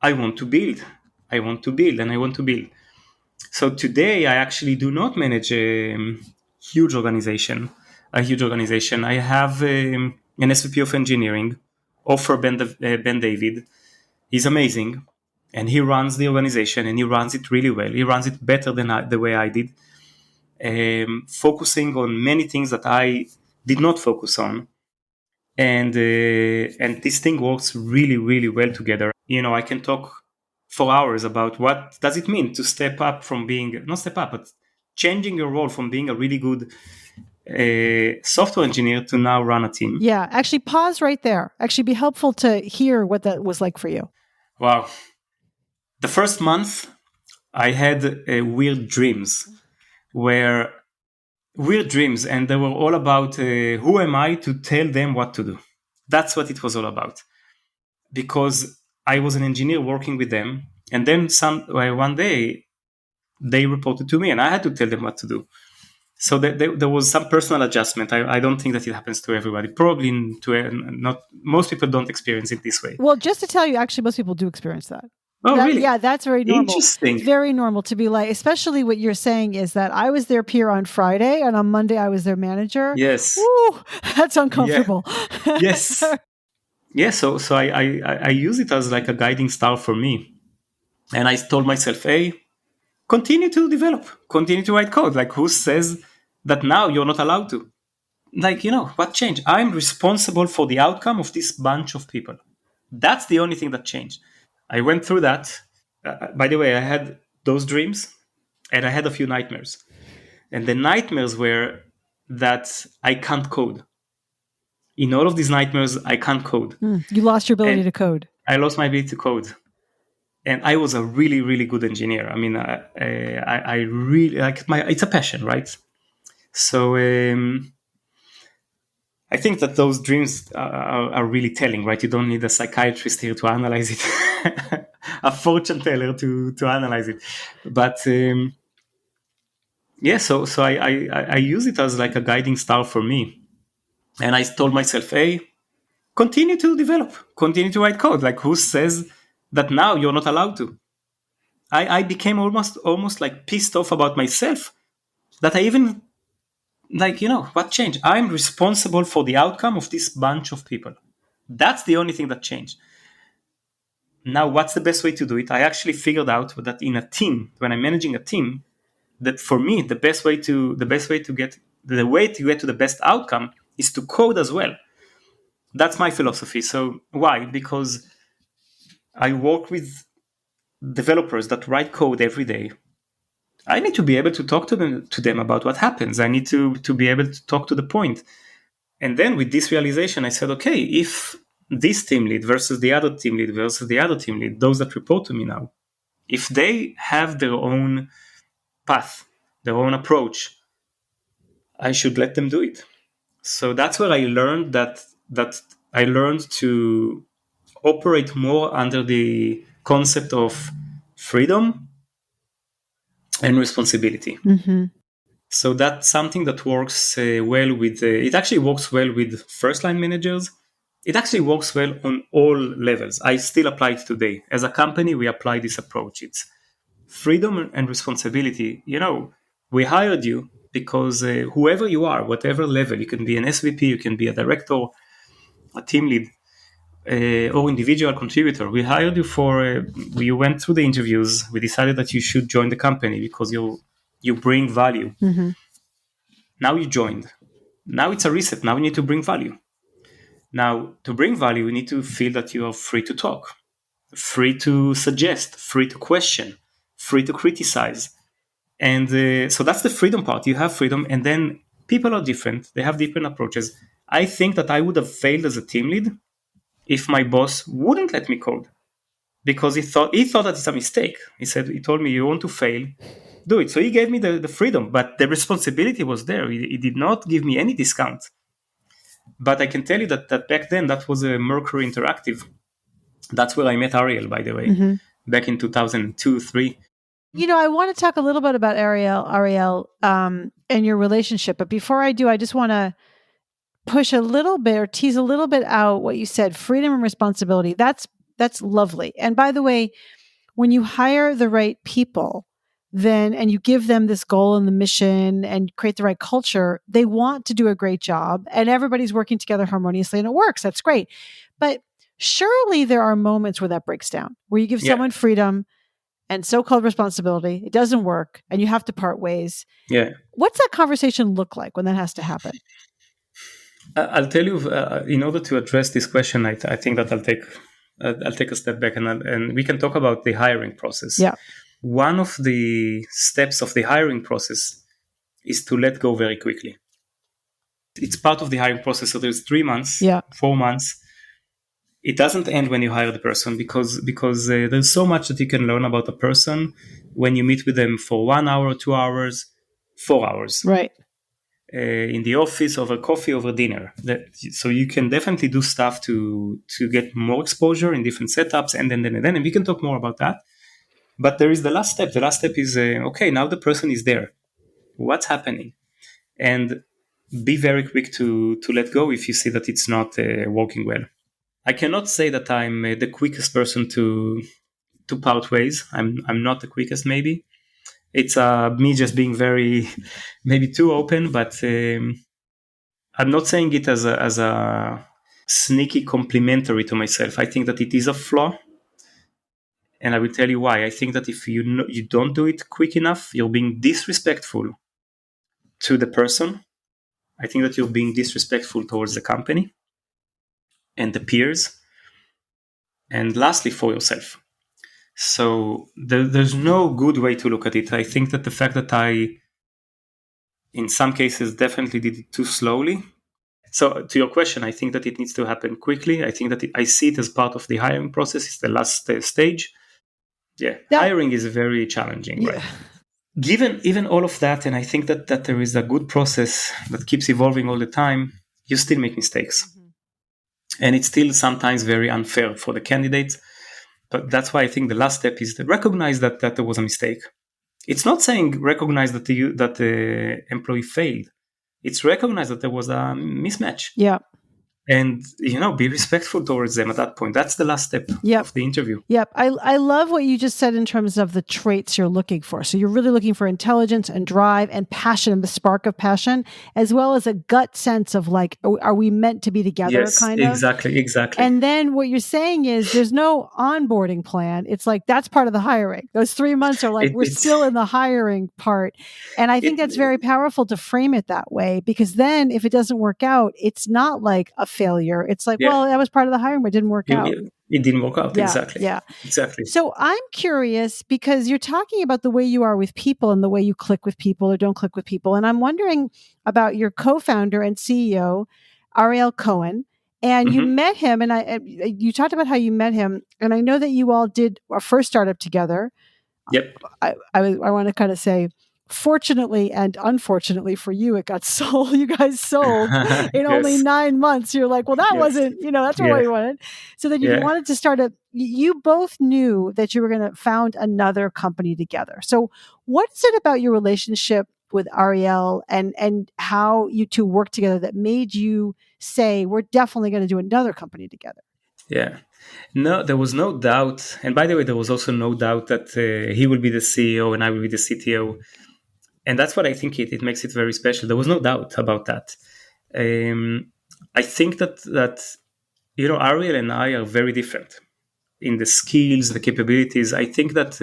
I want to build, and I want to build. So today I actually do not manage a huge organization. I have an SVP of engineering, Offer Ben David. He's amazing, and he runs the organization, and he runs it really well. He runs it better than the way I did, focusing on many things that I did not focus on. And this thing works really, really well together. I can talk for hours about what does it mean to step up from being, not step up, but changing your role from being a really good software engineer to now run a team. Yeah, actually pause right there. Actually be helpful to hear what that was like for you. Wow. The first month I had weird dreams, and they were all about who am I to tell them what to do. That's what it was all about. Because I was an engineer working with them, and then one day they reported to me, and I had to tell them what to do. So there was some personal adjustment. I don't think that it happens to everybody. Probably not. Most people don't experience it this way. Well, just to tell you, actually, most people do experience that. Oh, really? Yeah, that's very normal. Interesting. It's very normal to be like, especially what you're saying is that I was their peer on Friday, and on Monday I was their manager. Yes. Woo, that's uncomfortable. Yeah. Yes. Yeah. So I use it as like a guiding star for me, and I told myself, hey, continue to develop, continue to write code. Like, who says that now you're not allowed to? Like, what changed? I'm responsible for the outcome of this bunch of people. That's the only thing that changed. I went through that. By the way, I had those dreams and I had a few nightmares. And the nightmares were that I can't code. In all of these nightmares, I can't code. You lost your ability to code. I lost my ability to code. And I was a really, really good engineer. I mean, I really like it's a passion, right? So I think that those dreams are really telling, right? You don't need a psychiatrist here to analyze it, a fortune teller to analyze it. But yeah, so I use it as like a guiding star for me. And I told myself, hey, continue to develop, continue to write code. Like, who says that now you're not allowed to? I became almost like pissed off about myself that I even, like, what changed? I'm responsible for the outcome of this bunch of people. That's the only thing that changed. Now, what's the best way to do it? I actually figured out that in a team, when I'm managing a team, that for me the way to get to the best outcome is to code as well. That's my philosophy. So why? Because I work with developers that write code every day. I need to be able to talk to them about what happens. I need to be able to talk to the point. And then with this realization, I said, okay, if this team lead versus the other team lead versus the other team lead, those that report to me now, if they have their own path, their own approach, I should let them do it. So that's where I learned that I learned to operate more under the concept of freedom and responsibility. Mm-hmm. So that's something that works well with. It actually works well with first line managers. It actually works well on all levels. I still apply it today. As a company, we apply this approach. It's freedom and responsibility. We hired you because whoever you are, whatever level, you can be an SVP, you can be a director, a team lead, or individual contributor. We hired you we went through the interviews. We decided that you should join the company because you bring value. Mm-hmm. Now you joined. Now it's a reset. Now we need to bring value. Now, to bring value, you need to feel that you are free to talk, free to suggest, free to question, free to criticize. And so that's the freedom part. You have freedom, and then people are different. They have different approaches. I think that I would have failed as a team lead if my boss wouldn't let me code, because he thought that it's a mistake. He told me, you want to fail, do it. So he gave me the freedom, but the responsibility was there. He did not give me any discount. But I can tell you that back then, that was a Mercury Interactive. That's where I met Ariel, by the way, back in 2002, 3. I want to talk a little bit about Ariel, and your relationship. But before I do, I just want to push a little bit or tease a little bit out what you said, freedom and responsibility. That's lovely. And by the way, when you hire the right people, and you give them this goal and the mission and create the right culture, they want to do a great job and everybody's working together harmoniously and it works. That's great. But surely there are moments where that breaks down, where you give someone freedom and so-called responsibility. It doesn't work and you have to part ways. Yeah. What's that conversation look like when that has to happen? I'll tell you, in order to address this question, I think that I'll take a step back and we can talk about the hiring process. Yeah. One of the steps of the hiring process is to let go very quickly. It's part of the hiring process. So there's 3 months, 4 months. It doesn't end when you hire the person because there's so much that you can learn about a person when you meet with them for 1 hour, 2 hours, 4 hours. Right. In the office, over coffee, over dinner. So you can definitely do stuff to get more exposure in different setups, and then we can talk more about that. But there is the last step. The last step is, okay, now the person is there. What's happening? And be very quick to let go if you see that it's not working well. I cannot say that I'm the quickest person to part ways. I'm not the quickest, maybe. It's me just being very, maybe too open, but I'm not saying it as a sneaky complimentary to myself. I think that it is a flaw. And I will tell you why. I think that if you don't do it quick enough, you're being disrespectful to the person. I think that you're being disrespectful towards the company and the peers. And lastly, for yourself. So there's no good way to look at it. I think that the fact that I, in some cases, definitely did it too slowly. So to your question, I think that it needs to happen quickly. I think that I see it as part of the hiring process. It's the last stage. Yeah, hiring is very challenging, right? Given even all of that, and I think that there is a good process that keeps evolving all the time, you still make mistakes. Mm-hmm. And it's still sometimes very unfair for the candidates. But that's why I think the last step is to recognize that there was a mistake. It's not saying recognize that the employee failed. It's recognize that there was a mismatch. Yeah. and be respectful towards them at that point. That's the last step Yep. of the interview. Yep. I love what you just said in terms of the traits you're looking for. So you're really looking for intelligence and drive and passion and the spark of passion, as well as a gut sense of like, are we meant to be together? Yes, kind of. exactly. And then what you're saying is there's no onboarding plan. It's like, that's part of the hiring. Those 3 months are like, we're still in the hiring part. And I think that's very powerful to frame it that way, because then if it doesn't work out, it's not like a failure. It's like, well, that was part of the hiring, but it didn't work out. It didn't work out. Yeah, Exactly. Yeah. Exactly. So I'm curious, because you're talking about the way you are with people and the way you click with people or don't click with people. And I'm wondering about your co-founder and CEO, Ariel Cohn. And you met him, and you talked about how you met him. And I know that you all did our first startup together. Yep. I want to kind of say, fortunately and unfortunately for you, it got sold. You guys sold in only 9 months. You're like, well, that wasn't, that's not what we wanted. So then you wanted to start you both knew that you were going to found another company together. So what is it about your relationship with Ariel and how you two work together that made you say, we're definitely going to do another company together? Yeah. No, there was no doubt. And by the way, there was also no doubt that he will be the CEO and I will be the CTO. And that's what I think it makes it very special. There was no doubt about that. I think that Ariel and I are very different in the skills, the capabilities. I think that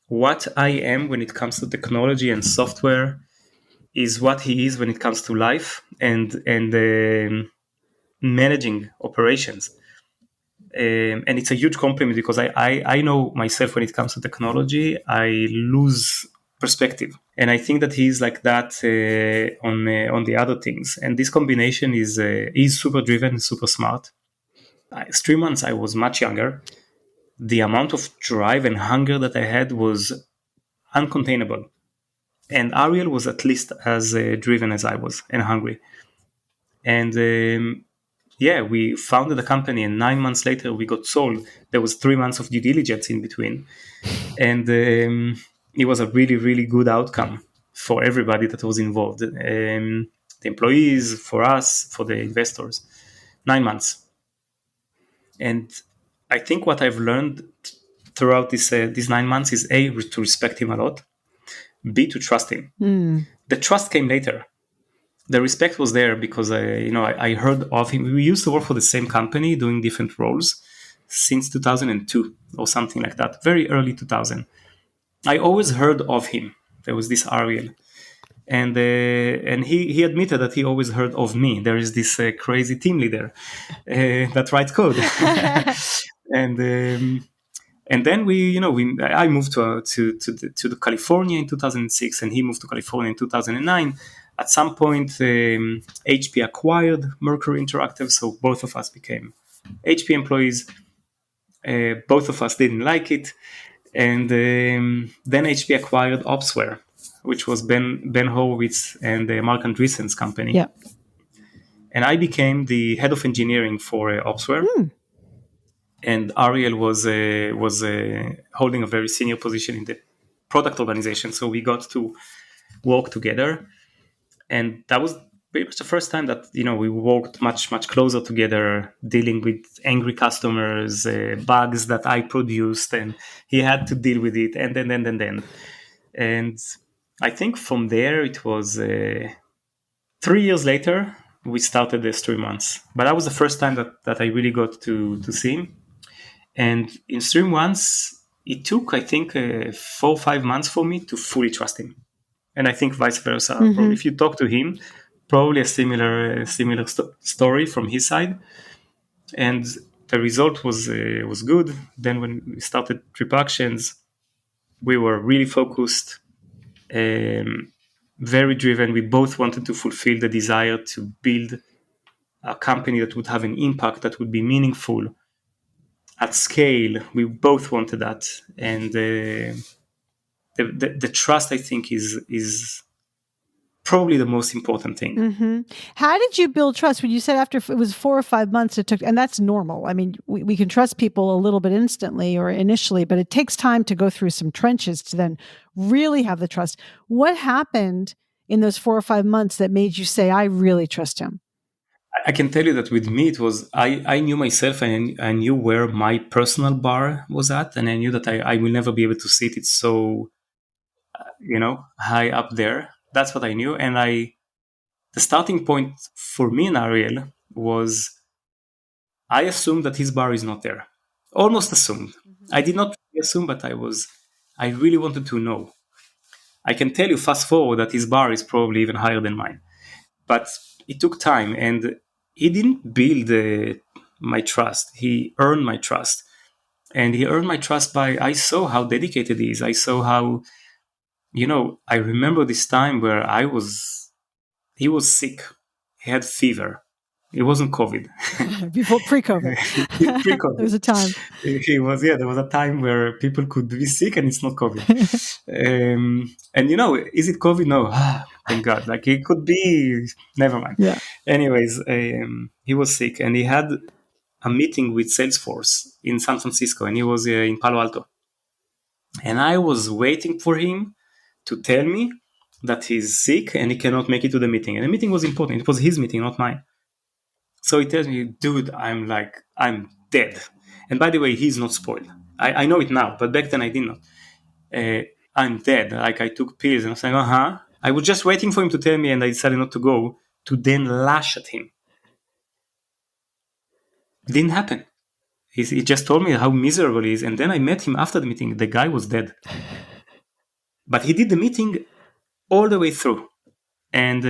what I am when it comes to technology and software is what he is when it comes to life and managing operations. And it's a huge compliment, because I know myself when it comes to technology, I lose perspective. And I think that he's like that on the other things. And this combination is super driven, super smart. 3 months, I was much younger. The amount of drive and hunger that I had was uncontainable. And Ariel was at least as driven as I was and hungry. And we founded a company, and 9 months later we got sold. There was 3 months of due diligence in between. And it was a really, really good outcome for everybody that was involved. The employees, for us, for the investors. 9 months. And I think what I've learned throughout these 9 months is A, to respect him a lot, B, to trust him. The trust came later. The respect was there because I heard of him. We used to work for the same company doing different roles since 2002 or something like that, very early 2000. I always heard of him. There was this Ariel. And he admitted that he always heard of me. There is this crazy team leader that writes code. And then I moved to California in 2006, and he moved to California in 2009. At some point, HP acquired Mercury Interactive, so both of us became HP employees. Both of us didn't like it, and then HP acquired Opsware, which was Ben Horowitz and Mark Andreessen's company. Yeah. And I became the head of engineering for Opsware. And Ariel was holding a very senior position in the product organization. So we got to work together. And that was pretty much the first time that, we worked much, much closer together, dealing with angry customers, bugs that I produced, and he had to deal with it. And then. And I think from there, it was 3 years later, we started this 3 months. But that was the first time that I really got to see him. And in 3 months, it took, I think, 4 or 5 months for me to fully trust him. And I think vice versa. Probably if you talk to him, probably a similar story from his side. And the result was good. Then when we started TripActions, we were really focused, very driven. We both wanted to fulfill the desire to build a company that would have an impact, that would be meaningful at scale. We both wanted that. And the trust, I think, is probably the most important thing. How did you build trust? When you said after it was 4 or 5 months it took, and that's normal. I mean, we can trust people a little bit instantly or initially, but it takes time to go through some trenches to then really have the trust. What happened in those 4 or 5 months that made you say, I really trust him? I can tell you that with me, it was I knew myself, and I knew where my personal bar was at, and I knew that I will never be able to sit it so high up there. That's what I knew, and the starting point for me and Ariel was I assumed that his bar is not there, almost assumed. I did not really assume, but I really wanted to know. I can tell you fast forward that his bar is probably even higher than mine. But it took time, and he didn't build my trust. He earned my trust. And he earned my trust by, I saw how dedicated he is. I saw how, I remember this time where he was sick. He had fever. It wasn't COVID. Before pre-COVID. Pre-COVID. There was a time. There was a time where people could be sick and it's not COVID. And is it COVID? No. Thank God. Like it could be, never mind. Yeah. Anyways, he was sick and he had a meeting with Salesforce in San Francisco, and he was in Palo Alto. And I was waiting for him to tell me that he's sick and he cannot make it to the meeting. And the meeting was important. It was his meeting, not mine. So he tells me, dude, I'm dead. And by the way, he's not spoiled. I know it now, but back then I did not. I'm dead. Like I took pills and I was like, I was just waiting for him to tell me, and I decided not to go, to then lash at him. It didn't happen. He just told me how miserable he is. And then I met him after the meeting. The guy was dead. But he did the meeting all the way through. And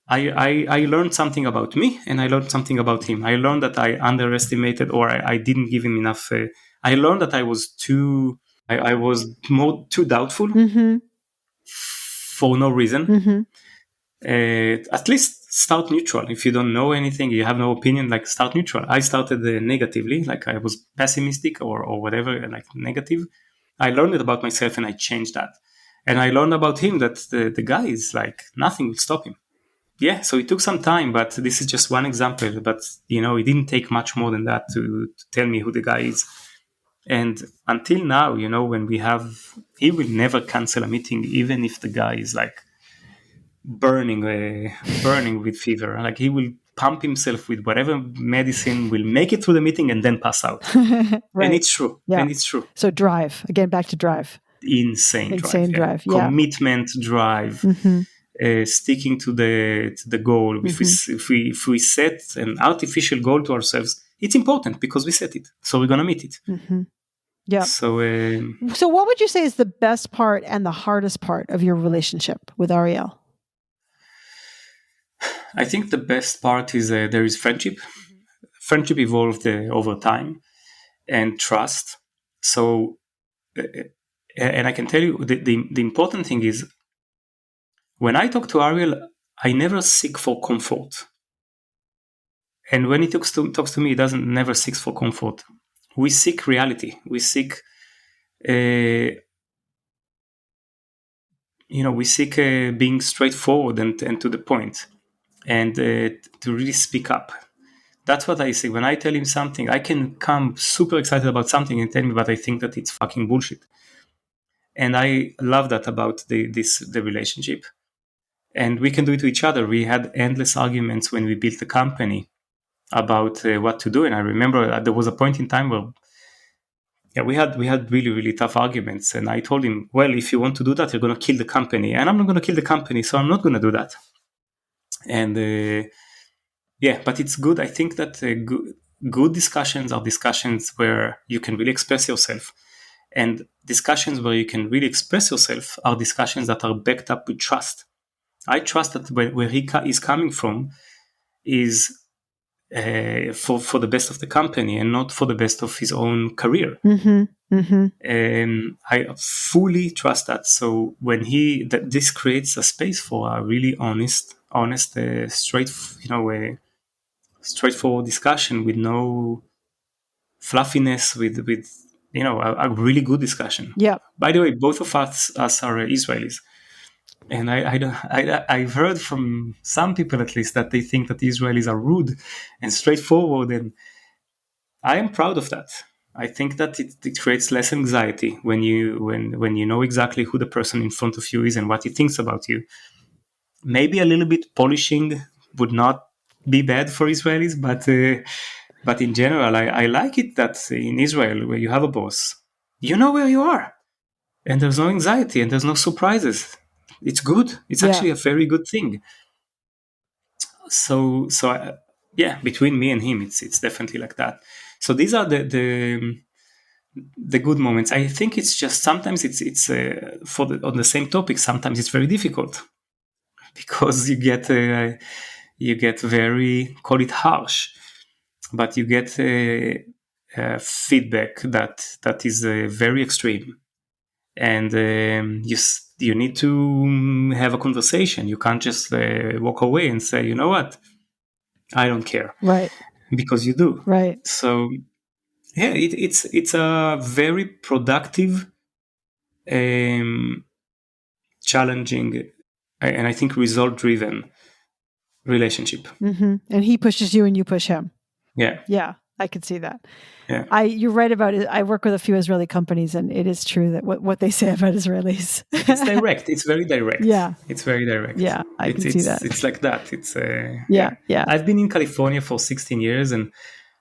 I learned something about me, and I learned something about him. I learned that I underestimated, or I didn't give him enough. I learned that I was too doubtful for no reason. At least start neutral. If you don't know anything, you have no opinion, like start neutral. I started negatively, like I was pessimistic or whatever, like negative. I learned it about myself and I changed that. And I learned about him that the guy is like, nothing will stop him. Yeah, so it took some time, but this is just one example. But, it didn't take much more than that to tell me who the guy is. And until now, when he will never cancel a meeting, even if the guy is like burning with fever. Like he will pump himself with whatever medicine, will make it through the meeting and then pass out. Right. And it's true. Yeah. And it's true. So drive, again, back to drive. Insane drive. Yeah. Commitment drive. Sticking to the goal. If we set an artificial goal to ourselves, it's important because we set it, so we're gonna meet it. Yeah. So what would you say is the best part and the hardest part of your relationship with Ariel? I think the best part is there is friendship. Friendship evolved over time, and trust. So, and I can tell you the important thing is, when I talk to Ariel, I never seek for comfort. And when he talks to me, he doesn't never seeks for comfort. We seek reality. We seek, being straightforward and to the point, and to really speak up. That's what I say. When I tell him something, I can come super excited about something and tell me, but I think that it's fucking bullshit. And I love that about the relationship. And we can do it to each other. We had endless arguments when we built the company about what to do. And I remember there was a point in time where, we had really, really tough arguments. And I told him, well, if you want to do that, you're going to kill the company. And I'm not going to kill the company, so I'm not going to do that. And but it's good. I think that good discussions are discussions where you can really express yourself. And discussions where you can really express yourself are discussions that are backed up with trust. I trust that where he is coming from is for the best of the company and not for the best of his own career. I fully trust that. So when this creates a space for a really honest, straightforward discussion with no fluffiness, with a really good discussion. Yeah. By the way, both of us are Israelis. And I've heard from some people, at least, that they think that the Israelis are rude and straightforward, and I am proud of that. I think that it creates less anxiety when you know exactly who the person in front of you is and what he thinks about you. Maybe a little bit polishing would not be bad for Israelis, but in general, I like it that in Israel, where you have a boss, you know where you are, and there's no anxiety and there's no surprises. It's good. It's actually a very good thing. So between me and him, it's definitely like that. So these are the good moments. I think it's just sometimes it's on the same topic. Sometimes it's very difficult because you get very, call it harsh, but you get feedback that is very extreme, and you need to have a conversation. You can't just walk away and say, you know what, I don't care, Right? Because you do, Right? So yeah, it's a very productive, challenging, and I think result-driven relationship. Mm-hmm. And he pushes you and you push him. Yeah. Yeah, I could see that. Yeah. You're right about it. I work with a few Israeli companies, and it is true that what they say about Israelis. It's direct. It's very direct. Yeah. It's very direct. Yeah, I can see that. It's like that. It's yeah. I've been in California for 16 years, and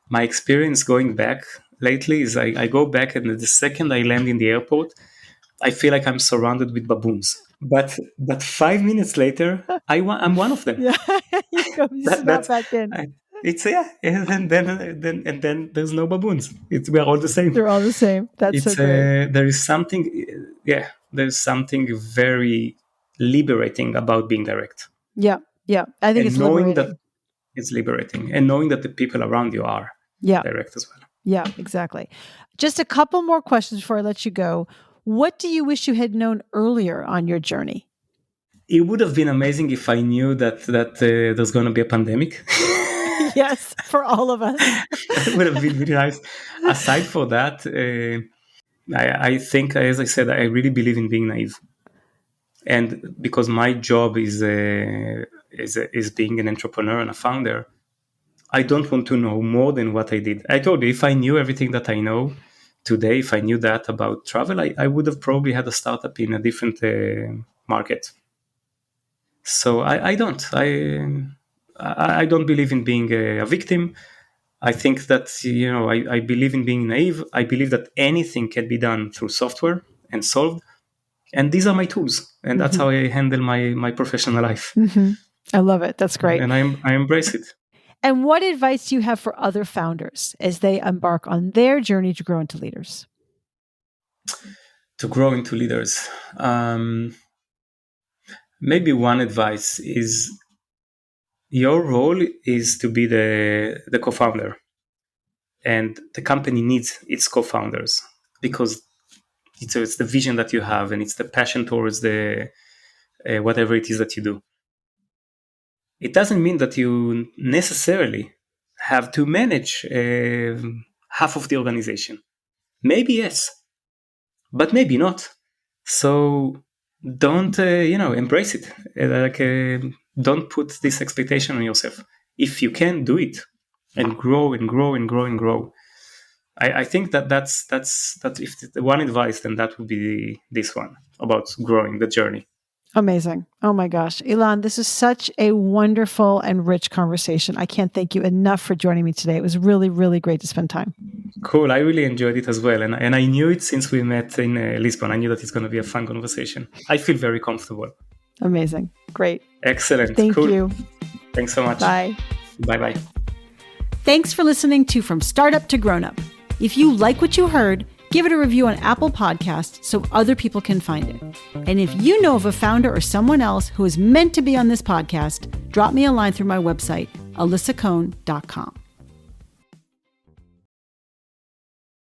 my experience going back lately is I go back, and the second I land in the airport, I feel like I'm surrounded with baboons. But 5 minutes later, I'm one of them. Yeah, you go snap back in. And then there's no baboons. We are all the same. They're all the same. That's so great. There's something very liberating about being direct. Yeah. I think it's liberating. That it's liberating, and knowing that the people around you are direct as well. Yeah, exactly. Just a couple more questions before I let you go. What do you wish you had known earlier on your journey? It would have been amazing if I knew that there's going to be a pandemic. Yes, for all of us. It would have been really nice. Aside for that, I think, as I said, I really believe in being naive. And because my job is being an entrepreneur and a founder, I don't want to know more than what I did. I told you, if I knew everything that I know today, if I knew that about travel, I would have probably had a startup in a different market. So I don't believe in being a victim. I think that, I believe in being naive. I believe that anything can be done through software and solved. And these are my tools. And that's how I handle my professional life. Mm-hmm. I love it. That's great. And I embrace it. And what advice do you have for other founders as they embark on their journey to grow into leaders? To grow into leaders. Maybe one advice is your role is to be the co-founder. And the company needs its co-founders because it's the vision that you have, and it's the passion towards the whatever it is that you do. It doesn't mean that you necessarily have to manage half of the organization. Maybe yes, but maybe not. So don't embrace it. Don't put this expectation on yourself. If you can, do it and grow and grow and grow and grow. I think that's if the one advice, then that would be this one about growing the journey. Amazing. Oh my gosh. Ilan, this is such a wonderful and rich conversation. I can't thank you enough for joining me today. It was really, really great to spend time. Cool. I really enjoyed it as well. And I knew it since we met in Lisbon. I knew that it's going to be a fun conversation. I feel very comfortable. Amazing. Great. Excellent. Thank you. Thanks so much. Bye. Bye-bye. Thanks for listening to From Startup to Grown Up. If you like what you heard, give it a review on Apple Podcasts so other people can find it. And if you know of a founder or someone else who is meant to be on this podcast, drop me a line through my website, alisacohn.com.